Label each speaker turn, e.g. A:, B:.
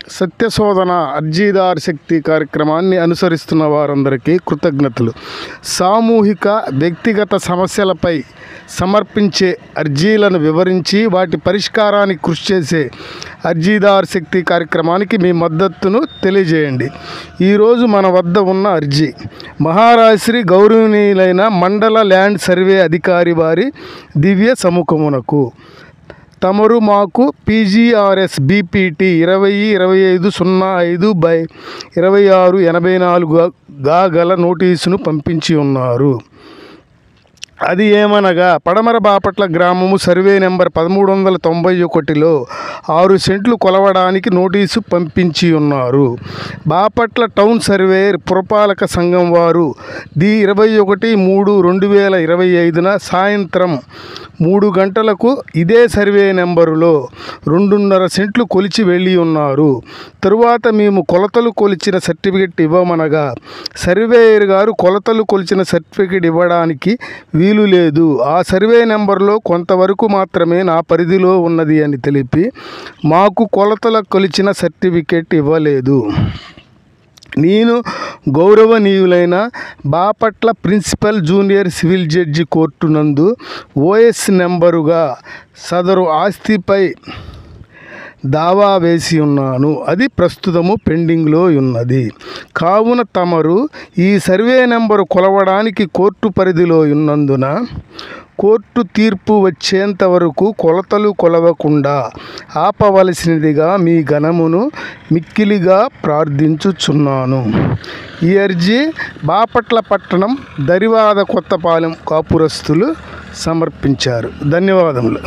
A: సత్యశోధన అర్జీదార్ శక్తి కార్యక్రమాన్ని అనుసరిస్తున్న వారందరికీ కృతజ్ఞతలు. సామూహిక వ్యక్తిగత సమస్యలపై సమర్పించే అర్జీలను వివరించి వాటి పరిష్కారానికి కృషి చేసే అర్జీదార్ శక్తి కార్యక్రమానికి మీ మద్దతును తెలియజేయండి. ఈరోజు మన వద్ద ఉన్న అర్జీ మహారాశ్రీ గౌరవనీయులైన మండల ల్యాండ్ సర్వే అధికారి వారి దివ్య సముఖమునకు. తమరు మాకు PGRS BPT 2025/05/2684గా గల నోటీసును పంపించి ఉన్నారు. అది ఏమనగా పడమర బాపట్ల గ్రామము సర్వే నెంబర్ 1391లో 6 సెంట్లు కొలవడానికి నోటీసు పంపించి ఉన్నారు. బాపట్ల టౌన్ సర్వే పురపాలక సంఘం వారు 21/3/2025న సాయంత్రం 3 గంటలకు ఇదే సర్వే నెంబరులో 2.5 సెంట్లు కొలిచి వెళ్ళి ఉన్నారు. తరువాత మేము కొలతలు కొలిచిన సర్టిఫికెట్ ఇవ్వమనగా సర్వేయర్ గారు కొలతలు కొలిచిన సర్టిఫికెట్ ఇవ్వడానికి వీలు లేదు, ఆ సర్వే నెంబర్లో కొంతవరకు మాత్రమే నా పరిధిలో ఉన్నది అని తెలిపి మాకు కొలతల కొలిచిన సర్టిఫికెట్ ఇవ్వలేదు. నేను గౌరవనీయులైన Bapatla principal junior civil judge court నందు OS నెంబరుగా సదరు ఆస్తిపై దావా వేసి ఉన్నాను. అది ప్రస్తుతము పెండింగ్లో ఉన్నది. కావున తమరు ఈ సర్వే నెంబరు కొలవడానికి కోర్టు పరిధిలో ఉన్నందున కోర్టు తీర్పు వచ్చేంత వరకు కొలతలు కొలవకుండా ఆపవలసినదిగా మీ ఘనమును మిక్కిలిగా ప్రార్థించుచున్నాను. ఈ అర్జీ బాపట్ల పట్టణం దరివాద కొత్తపాలెం కాపురస్తులు సమర్పించారు. ధన్యవాదములు.